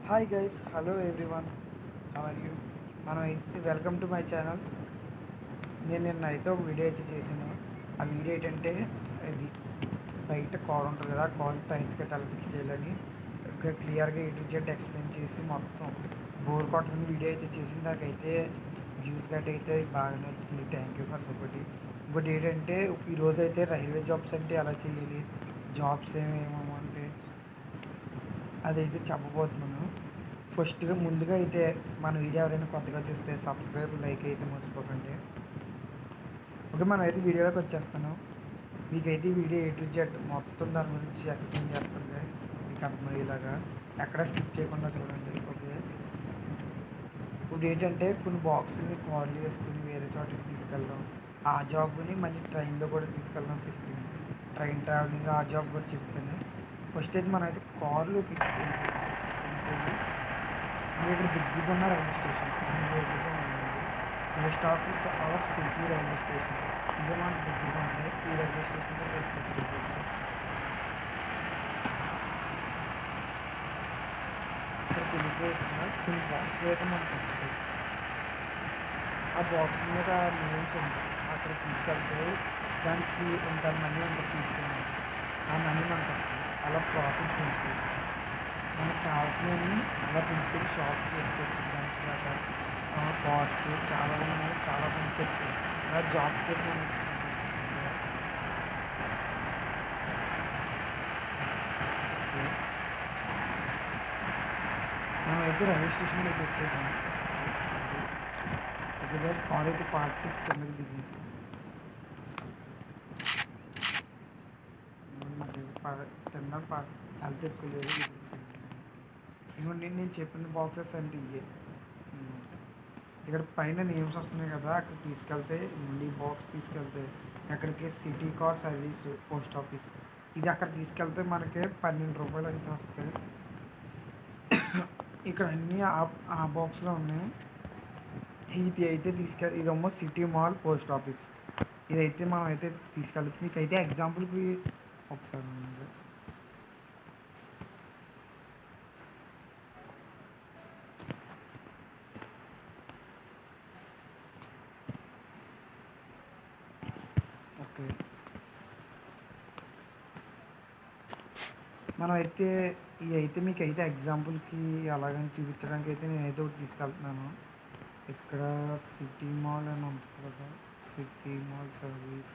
Hi guys, hello everyone, how are you? మనం అయితే welcome to my channel. నేను నిన్న అయితే ఒక వీడియో అయితే చేశాను. ఆ వీడియో ఏంటంటే ఇది బయట కాల్ ఉంటుంది కదా, కాల్ టైమ్స్ గట్రా ఎలా ఫిక్స్ చేయాలని క్లియర్గా ఏ టు జెడ్ ఎక్స్ప్లెయిన్ చేసి మొత్తం బోర్ కొట్టని వీడియో అయితే చేసిన దాకైతే వ్యూస్ గట్రా అయితే బాగానే వచ్చింది. Thank you for supporting. ఇంకోటి ఏంటంటే ఈరోజు అయితే రైల్వే జాబ్స్ అంటే ఎలా చేయాలి, జాబ్స్ ఏమేమంటే అదైతే చెప్పబోతున్నాను. ముందుగా అయితే మన వీడియో ఎవరైనా కొత్తగా చూస్తే సబ్స్క్రైబ్, లైక్ అయితే మర్చిపోకండి. ఓకే, మనం అయితే వీడియోలోకి వచ్చేస్తాను. మీకైతే ఈ వీడియో ఏ టు జెడ్ మొత్తం దాని గురించి ఎక్స్ప్లెయిన్ చేస్తుంది, మీకు అర్థమయ్యేలాగా. ఎక్కడ స్కిప్ చేయకుండా చూడండి. ఓకే, ఇప్పుడు ఏంటంటే కొన్ని బాక్సుల్ని కాల్ చేసుకుని వేరే చోటకి తీసుకెళ్దాం. ఆ జాబ్ని మళ్ళీ ట్రైన్లో కూడా తీసుకెళ్దాం, షిఫ్టింగ్ ట్రైన్ ట్రావెలింగ్ ఆ జాబ్ కూడా చెప్తాను. ఫస్ట్ అయితే మనం అయితే కార్లోకి వెళ్ళిపోయి ఇక్కడ దగ్గరగా ఉన్న రైల్వే స్టేషన్ దగ్గరగా ఉంది. Post office of city railway station ఇదే మనకు దగ్గరగా ఉంది. ఈ రైల్వే స్టేషన్ ఇక్కడికి వెళ్ళిపోయాక కొన్ని బాక్స్ అయితే మనకు వస్తాయి. ఆ బాక్స్ మీద నేమ్స్ ఉంటాయి. అక్కడ తీసుకెళ్తే దానికి ఇంత మనీ అంత తీసుకెళ్ళాలి, ఆ మనీ మనకు వస్తుంది. అలా ప్రాఫిట్ పెంచుకోవచ్చు. మనకు కావాల్సినవన్నీ అలా పెంచుకొని షాప్ చేసుకోవచ్చు. దాని తర్వాత కార్డ్స్ చాలా ఉన్నాయి, చాలా బెనిఫిట్స్. అలా జాబ్ చేసి మనం మనమైతే రైల్వే స్టేషన్కి అయితే వచ్చేసాం. ఓకే గైస్, కార్ అయితే పార్క్ చేసి కిందకి దిగేసాం. తినడం హెల్త్ ఎక్కువ లేదు. ఇంకోటి నేను చెప్పిన బాక్సెస్ అంటే ఇవే. ఇక్కడ పైన నేమ్స్ వస్తున్నాయి కదా, అక్కడ తీసుకెళ్తే మళ్ళీ బాక్స్ తీసుకెళ్తే ఎక్కడికి city car service post office ఇది అక్కడ తీసుకెళ్తే మనకి 12 రూపాయలు అయితే వస్తాయి. ఇక్కడ అన్నీ ఆ బాక్స్లో ఉన్నాయి. ఇది అయితే ఇదేమో సిటీ మాల్ పోస్ట్ ఆఫీస్. ఇదైతే మనం అయితే తీసుకెళ్ళచ్చు. మీకు అయితే ఎగ్జాంపుల్కి ఒకసారి ఓకే, మనం అయితే ఇవి అయితే మీకు అయితే ఎగ్జాంపుల్కి అలాగని చూపించడానికి అయితే నేనైతే ఒకటి తీసుకెళ్తున్నాను. ఇక్కడ సిటీ మాల్ అని ఉంటుంది కదా, సిటీ మాల్ సర్వీస్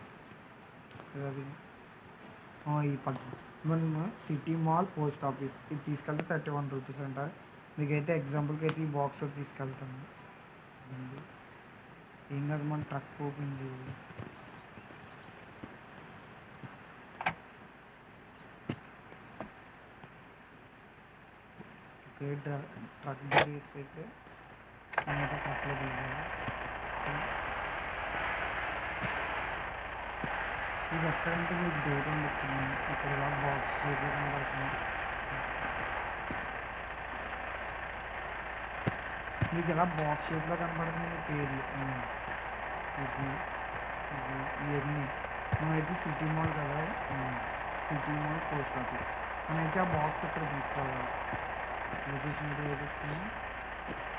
అది ఈ పక్కన సిటీ మాల్ పోస్ట్ ఆఫీస్ ఇది తీసుకెళ్తే 31 రూపీస్ అంట. మీకైతే ఎగ్జాంపుల్కి అయితే ఈ బాక్స్ ఒకటి తీసుకెళ్తాను. ఏం కాదు, మన ట్రక్ ఓపెన్ చేయాలి. ఓకే, ట్రక్ డీస్ అయితే నేనైతే ట్రక్లో దిగాలి. ఇది ఎక్కడంటే మీకు డేట్ ఉండొచ్చింది. ఇక్కడ ఇలా బాక్స్ పడుతుంది. మీకు ఇలా బాక్స్ షేప్లో కనపడుతుంది మీ పేర్లు. ఇది ఇవన్నీ మనమైతే సిటీ మాల్ కదా, సిటీ మాల్ పోస్ట్ ఆఫీస్. మనమైతే ఆ బాక్స్ ఇక్కడ తీసుకోవాలి. తీసుకుని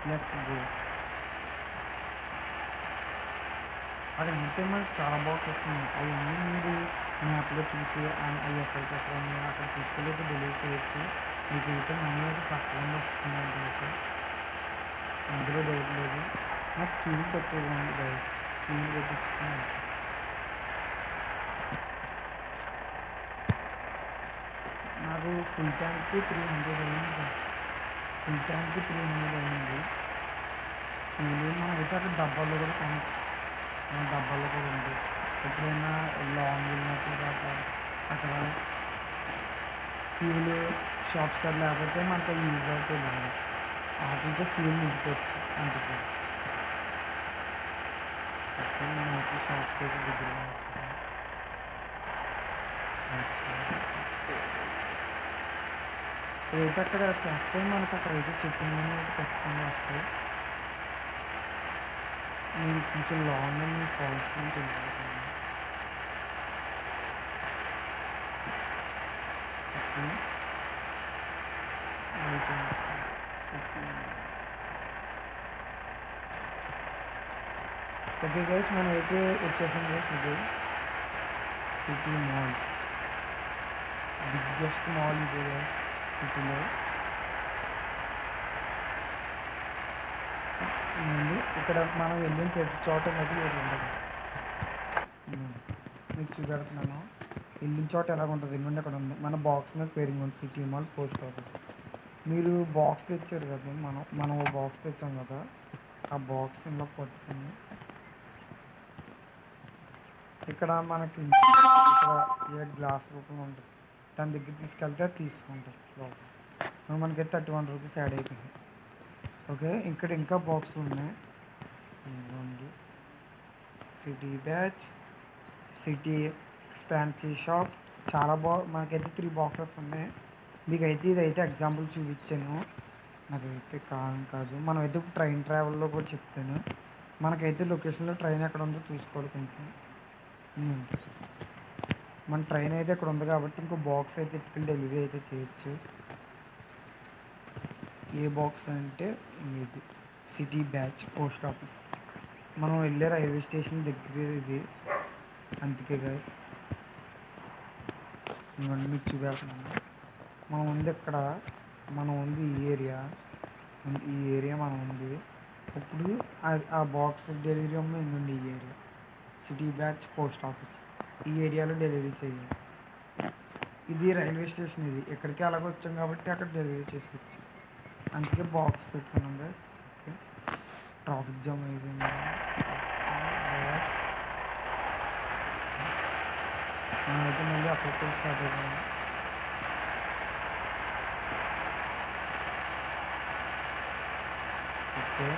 లెట్స్ గో. అక్కడ అయితే మనకు చాలా బాక్సెస్ ఉన్నాయి. అవన్నీ మీరు మ్యాప్లో చూసి అవి ఎక్కడికక్కడ ఉన్నాయి అక్కడ తీసుకెళ్ళి డెలివరీ చేయొచ్చు. మీకు అయితే మనీ అయితే తక్కువగా వస్తుంది. అయితే అందులో డౌట్ లేదు. నాకు ఫీల్ తక్కువగా ఉంది గైస్. ఫీల్ పెట్టించుకున్నాను. నాకు ఫుల్ ట్యాంక్కి 300 అయింది. ఫుల్ ట్యాంక్కి 300 అయింది. ఫీల్ మనం అయితే అక్కడ డబ్బాల్లో కూడా కొనచ్చు. డబ్బాల్లో కూడా ఉంది. ఎప్పుడైనా లాంగ్ వెళ్ళినప్పుడు కాక అక్కడ ఫ్యూల్ షాప్స్ కాడ లేకపోతే మనకు యూజ్ అవుతుంది. వాటితో ఫ్యూల్ నింపుకోవచ్చు అందుకే. ఓకే, మనం అయితే షాప్కి అయితే దగ్గర అయితే అక్కడ చేస్తే మనకు అక్కడ అయితే చెప్పిందని అయితే ఖచ్చితంగా వస్తాయి. నేను కొంచెం లాంగ్ అని ఫాల్స్ నుంచి వెళ్ళిపోతున్నాను. ఓకే, ఓకే గైస్, మనం అయితే వచ్చేసాం గైస్. ఇది సిటీ మాల్, బిగ్గెస్ట్ మాల్ ఇది గైస్ సిటీలో. ఉంది ఇక్కడ మనం వెళ్ళిన ప్రతి చోట నది ఒకటి ఉంటుంది. మీకు చూపెడుతున్నాను వెళ్ళిన చోట ఎలాగ ఉంటుంది. ఎందుకంటే అక్కడ ఉంది మన బాక్స్ మీద పేరింగ్ ఉంది, సిటీ మాల్ పోస్ట్ ఆఫీస్. మీరు బాక్స్ తెచ్చారు కదా, మనం ఓ బాక్స్ తెచ్చాం కదా, ఆ బాక్స్ ఇంట్లో పట్టుకుని ఇక్కడ మనకి ఇక్కడ ఏ గ్లాస్ రూపంలో ఉంటుంది, దాని దగ్గర తీసుకెళ్తే తీసుకుంటారు లోపల. మనకి 31 రూపీస్ యాడ్ అయిపోయింది. ఓకే, ఇక్కడ ఇంకా బాక్సులు ఉన్నాయి. City batch, city fancy shop, చాలా మనకైతే 3 బాక్సెస్ ఉన్నాయి. మీకైతే ఇదైతే ఎగ్జాంపుల్ చూపించాను, నాకైతే కాదు. మనమైతే ట్రైన్ ట్రావెల్లో కూడా చెప్తాను. మనకైతే లొకేషన్లో ట్రైన్ ఎక్కడ ఉందో చూసుకోవాలి కొంచెం. మన ట్రైన్ అయితే ఇక్కడ ఉంది కాబట్టి ఇంకో బాక్స్ అయితే ఎత్తుకెళ్ళి డెలివరీ అయితే చేయొచ్చు. ఏ బాక్స్ అంటే ఇది సిటీ బ్యాచ్ పోస్ట్ ఆఫీస్. మనం వెళ్ళే రైల్వే స్టేషన్ దగ్గర ఇది, అందుకే గైస్ ఇవన్నీ మీకు చూపెడుతున్నాను. మనం ఉంది ఇక్కడ, మనం ఉంది ఈ ఏరియా మనం ఉంది. ఇప్పుడు ఆ బాక్స్ డెలివరీ అమ్మ ఇంకండి ఈ area city batch post office, ఈ ఏరియాలో డెలివరీ చేయాలి. ఇది రైల్వే స్టేషన్, ఇది ఎక్కడికి అలాగ వచ్చాం కాబట్టి అక్కడ డెలివరీ చేసుకోవచ్చు. అందుకే బాక్స్ పెట్టుకున్నాం గైస్. ఓకే, ట్రాఫిక్ జామ్ అయిపోయింది. మనమైతే మళ్ళీ అక్కడ స్టార్ట్ అయిపోయాం. ఓకే,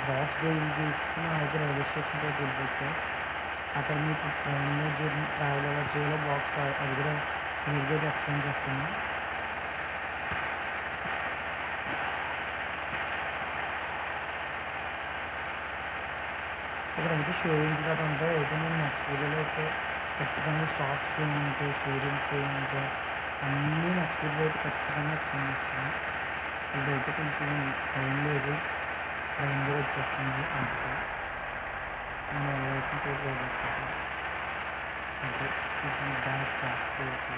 బాక్స్ డెలివరీ చేస్తున్న అయితే రైల్వే స్టేషన్కి వెళ్ళిపోతే అక్కడ మీకు ట్రైన్లో జర్నీ ట్రావెల్ ఎలా చేయాలో బాక్స్ అది కూడా క్లియర్గా ఎక్స్ప్లెయిన్ చేస్తున్నాను. ఇక్కడ అయితే షోరూమ్స్ గట్రా ఉంటాయి. అయితే నేను నెక్స్ట్ వీడియోలో అయితే ఖచ్చితంగా షాప్స్ ఏముంటాయి, షోరూమ్స్ ఏముంటాయి అన్నీ నెక్స్ట్ వీడియో అయితే ఖచ్చితంగా ఎక్స్ప్లెయిన్ చేస్తాను. ఇదైతే కొంచెం టైం లేదు, ట్రైన్ కూడా వచ్చేస్తుంది. అందుకే మనం వెళ్ళాల్సిన చోటు వచ్చేసాం. అంటే city batch of post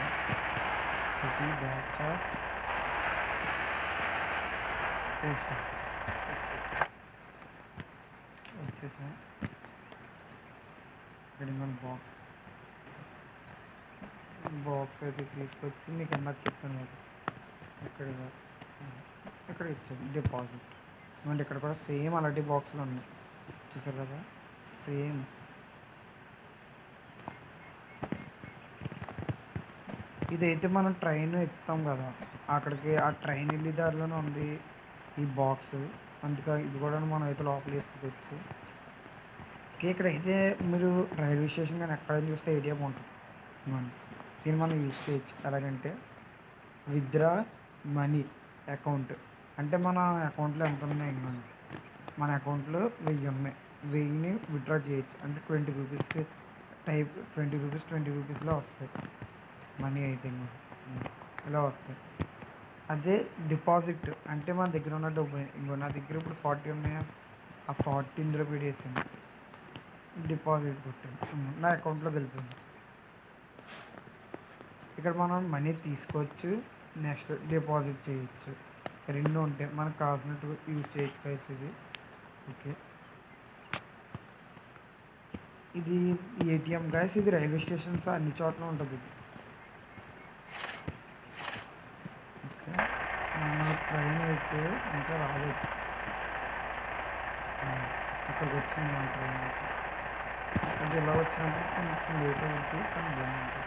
office వచ్చేసాం. ఇక్కడ మన బాక్స్ అయితే తీసుకొచ్చి మీకు అన్నది చెప్తాను కదా, ఇక్కడ ఇచ్చాను డిపాజిట్. అంటే ఇక్కడ కూడా సేమ్ అలాంటి బాక్సులు ఉన్నాయి, చూసారు కదా, సేమ్. ఇదైతే మనం ట్రైన్ ఎక్కుతాం కదా, అక్కడికి ఆ ట్రైన్ వెళ్ళే దారిలోనే ఉంది ఈ బాక్స్. అందుకే ఇది కూడా మనం అయితే లోపల వేసుకోవచ్చు. ఇక్కడైతే మీరు రైల్వే స్టేషన్ కానీ ఎక్కడ చూస్తే ఏటీఎం ఉంటుంది. దీన్ని మనం యూజ్ చేయొచ్చు. ఎలాగంటే విత్డ్రా మనీ అకౌంట్, అంటే మన అకౌంట్లో ఎంత ఉన్నాయి, మన అకౌంట్లో 1000 ఉన్నాయి, 1000ని విత్డ్రా చేయొచ్చు. అంటే 20 రూపీస్కి టైప్ 20 రూపీస్లో వస్తాయి మనీ అయితే ఇలా వస్తాయి. అదే డిపాజిట్ అంటే మన దగ్గర ఉన్న డబ్బు, నా దగ్గర ఇప్పుడు 40 ఉన్నాయా, ఆ 40 ఇందులో పెట్టేసాను, డిపాజిట్ కొట్టాను, నా అకౌంట్లోకి వెళ్ళిపోయింది. ఇక్కడ మనం మనీ తీసుకోవచ్చు, నెక్స్ట్ డిపాజిట్ చేయొచ్చు, రెండు ఉంటాయి. మనకు కావాల్సినట్టు యూజ్ చేయొచ్చు గైస్ ఇది. ఓకే, ఇది ఏటీఎం గైస్. ఇది రైల్వే స్టేషన్స్ అన్ని చోట్ల ఉంటుంది ఇది. ఓకే, మన ట్రైన్ అయితే ఇంకా రాలేదు, ఇక్కడికి వచ్చింది మన ట్రైన్ అయితే. అంటే ఇలా వచ్చినప్పుడు కొంచెం లేట్ అవుతుంది, కానీ బాగుంటుంది.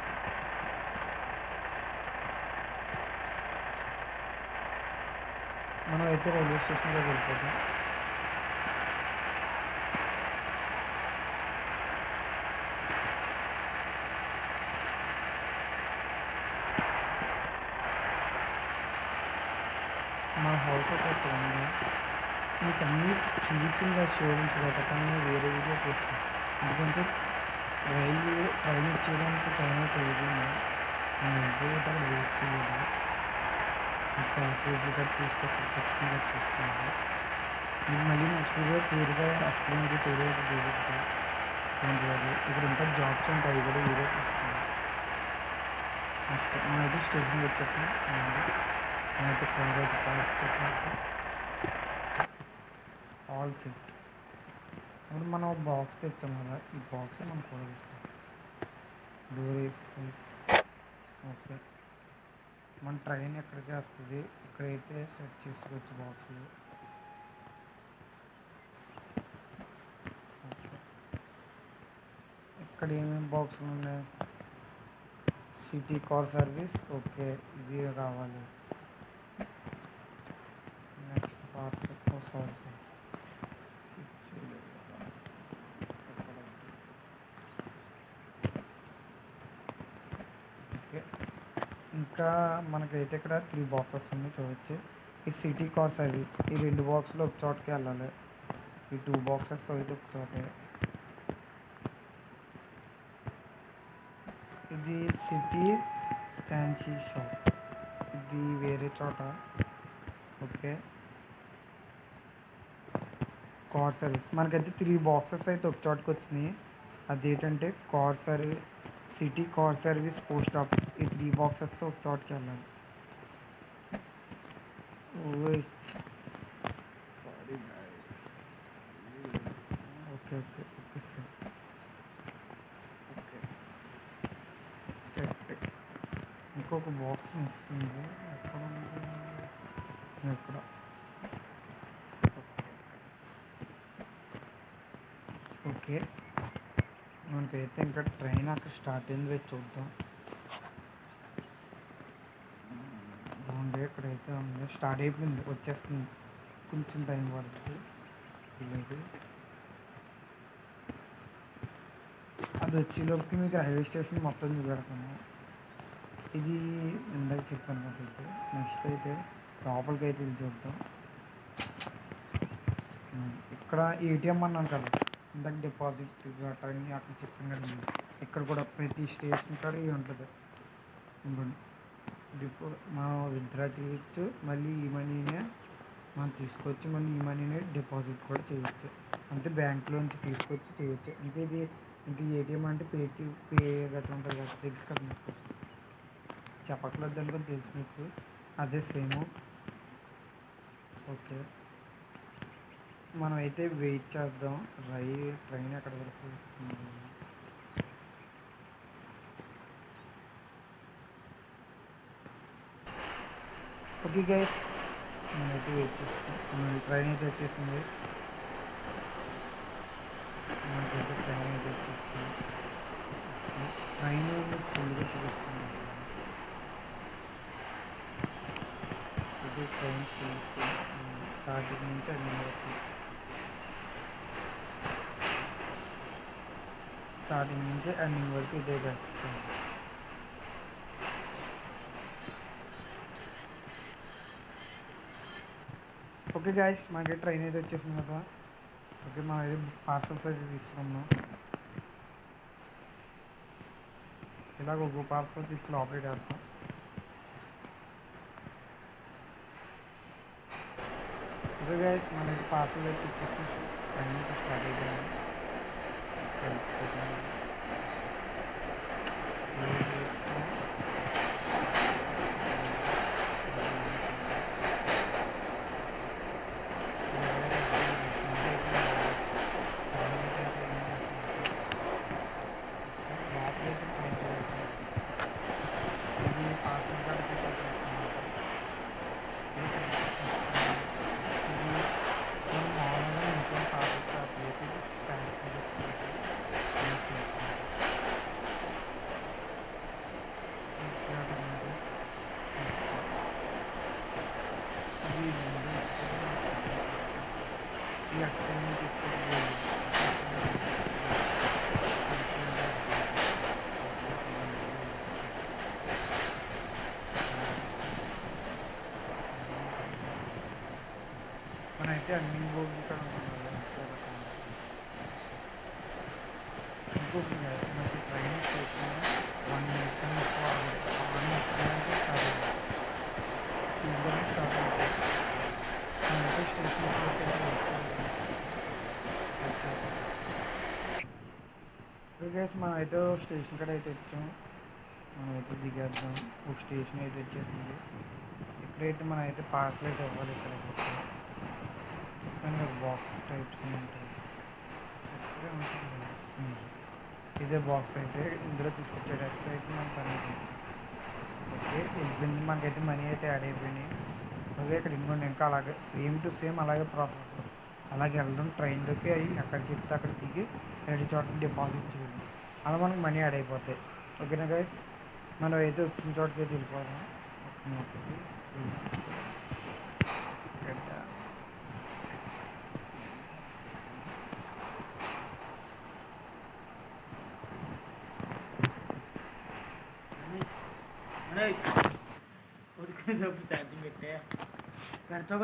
మనం అయితే రైల్వే స్టేషన్లో వెళ్ళిపోతాం. మన హౌస్ అయితే ఇక్కడ ఉంది. మీకు అన్నీ చూపించింది షోరూమ్స్ గట్టకన్నా వేరే వీడియో చేస్తాను. ఎందుకంటే ట్రైన్ ఇచ్చేయడానికి టైం అయితే అయిపోయింది. నేను వెళ్ళిపోయేటప్పుడు వెయిట్ చేయాలి. ప్యాకేజీ కూడా చూస్తే ఖచ్చితంగా చూస్తాను. మీకు మళ్ళీ నెక్స్ట్ వీడియో క్లియర్గా ఎక్స్ప్లెయిన్ అయితే చేయలేదు జరుగుతుంది. ఇక్కడ ఇంకా జాబ్స్ ఉంటాయి, అవి కూడా వీడియో చూస్తాను. నెక్స్ట్ మనమైతే స్టేషన్కి వచ్చేసాం. నేనైతే కార్ అయితే పార్క్ చేసాను. All set. ఇప్పుడు మనం బాక్స్ తెచ్చాం కదా, ఈ బాక్స్ మనం కూడా తెచ్చాం. డోర్ వేసి ఓకే. మన ట్రైన్ ఎక్కడికి వస్తుంది, ఇక్కడైతే సెట్ చేసుకోవచ్చు బాక్స్లు. ఓకే, ఇక్కడ ఏమేమి బాక్సులు ఉన్నాయి? సిటీ కార్ సర్వీస్, ఓకే ఇది కావాలి. Next parcel sorry okay. ఇంకా మనకైతే ఇక్కడ 3 బాక్సెస్ ఉన్నాయి చూడవచ్చు. ఈ సిటీ కార్ సర్వీస్, ఈ 2 బాక్సులు ఒక చోటకి వెళ్ళాలి. ఈ 2 బాక్సెస్ అయితే ఒక చోటే. ఇది సిటీ స్టాన్సీ షాప్, ఇది వేరే చోట. ఓకే, కార్ సర్వీస్ మనకైతే 3 బాక్సెస్ అయితే ఒక చోటకి వచ్చినాయి. అదేంటంటే car service, city car service, post office, ఈ 3 బాక్సెస్ ఒక చోటకి వెళ్ళాలి. Sorry guys. Okay okay okay sir. Okay set. ఇంకొక బాక్స్ వస్తుంది, ఎక్కడ ఉంది? ఎక్కడ? ఓకే, మనకైతే ఇంకా ట్రైన్ అక్కడ స్టార్ట్ అయింది, చూద్దాం. బాగుంది, ఇక్కడైతే ఉంది, స్టార్ట్ అయిపోయింది, వచ్చేస్తుంది. కొంచెం టైం పడుతుంది. లేదు, అది వచ్చేలోకి మీకు రైల్వే స్టేషన్ మొత్తం చూపెడతాను. ఇది ఇందాక చెప్పాను నాకైతే. నెక్స్ట్ అయితే లోపలికి అయితే ఇది చూద్దాం. ఇక్కడ ఏటీఎం అన్నాను కదా ఇందాక, డిపాజిట్ గట్రా అన్నీ అక్కడ చెప్పాను కదండి. ఇక్కడ కూడా ప్రతి స్టేషన్ కాడ ఇది ఉంటుంది. మనం విత్డ్రా చేయొచ్చు, మళ్ళీ ఈ మనీనే మనం తీసుకోవచ్చు, మళ్ళీ ఈ మనీనే డిపాజిట్ కూడా చేయొచ్చు. అంటే బ్యాంక్లోంచి తీసుకొచ్చి చేయొచ్చు. అంటే ఇది ఇంకా ఏటీఎం అంటే పే గట్రా ఉంటుంది కదా, తెలుసు కదా మీకు. చెప్పట్లేదు అనుకుని తెలుసు మీకు, అదే సేమ్. ఓకే, మనం అయితే వెయిట్ చేద్దాం. ట్రైన్ ఎక్కడ వరకు వస్తుంది. ఓకే గైస్, మనమైతే వెయిట్ చేస్తాం. ట్రైన్ అయితే వచ్చేసింది. మనకైతే ట్రైన్ అయితే వచ్చేస్తుంది. ట్రైన్ ఫుల్గా చూపిస్తుంది. ఇది ట్రైన్ స్టార్టింగ్ నుంచి ఎండింగ్ వరకు, స్టార్టింగ్ నుంచి ఎండింగ్ వరకు ఇదే చేస్తుంది. ఓకే గాయస్, మనకి ట్రైన్ అయితే వచ్చేసింది కదా. ఓకే, మనం అయితే పార్సల్స్ అయితే తీసుకున్నాం. ఇలాగ ఒక పార్సల్ ఇచ్చి ఆపరేట్ చేస్తాం. ఓకే గైస్, మనకి పార్సల్ అయితే ఇచ్చేసి ట్రైన్ అయితే స్టార్ట్ అయిపోయింది. నేనైతే అన్ని భోగి ఇక్కడ ఉన్నాను. ఇంకోటి guys, మనకి ట్రైన్ స్టేషన్ 1 minute కన్నా ఎక్కువ ఆగదు. హార్న్ వచ్చిందంటే స్టార్ట్ అవుతుంది. స్పీడ్గానే స్టార్ట్ అవుతుంది. నేనైతే స్టేషన్ వచ్చేటప్పుడు గైస్ మనమైతే స్టేషన్ కాడ అయితే వచ్చాం. మనమైతే దిగేద్దాం. ఒక స్టేషన్ అయితే వచ్చేసింది. ఇక్కడైతే మనమైతే పార్సల్ అయితే ఇవ్వాలి. ఇక్కడ చెప్పాను బాక్స్ టైప్స్ ఉంటాయి. ఇక్కడే ఉంటుంది. ఇదే బాక్స్ అయితే ఇందులో తీసుకొచ్చేటేస్తే అయితే మన పని అయిపోయింది. ఓకే వెళ్ళిపోయింది. మనకైతే మనీ అయితే యాడ్ అయిపోయినాయి. ఓకే ఇక్కడ ఇంకోండి ఇంకా అలాగే సేమ్ టు సేమ్ అలాగే ప్రాసెస్. అలాగే వెళ్ళడం ట్రైన్లోకి అవి ఎక్కడికి చెప్తే అక్కడ దిగి రెండు చోట్ల డిపాజిట్ చేయాలి. అలా మనకు మనీ యాడ్ అయిపోతాయి. ఓకేనా గైస్, మనం అయితే వచ్చిన చోటుకి అయితే వెళ్ళిపోదాం.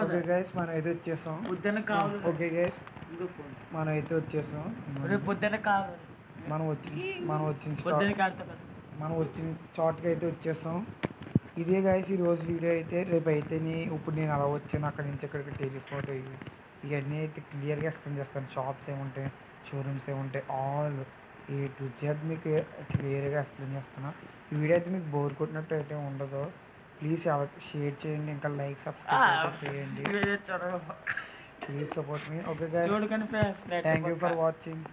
ఓకే గైస్ మనం అయితే వచ్చేసాం. ఓకే గైస్ మనం అయితే వచ్చేసాం. మనం వచ్చిన చోటుకి అయితే వచ్చేసాం. ఇదే గైస్ ఈరోజు వీడియో అయితే. రేపు అయితే ఇప్పుడు నేను అలా వచ్చాను అక్కడి నుంచి ఇక్కడికి టెలిఫోటో ఇవన్నీ అయితే క్లియర్గా ఎక్స్ప్లెయిన్ చేస్తాను. షాప్స్ ఏముంటాయి, షోరూమ్స్ ఏముంటాయి, ఆల్ ఏ టు జెడ్ మీకు క్లియర్గా ఎక్స్ప్లెయిన్ చేస్తాను. ఈ వీడియో అయితే మీకు బోర్ కొట్టినట్టు అయితే ఉండదు. ప్లీజ్ షేర్ చేయండి, ఇంకా లైక్ సబ్స్క్రైబ్ చేయండి. Please support me. Okay guys, thank you for watching.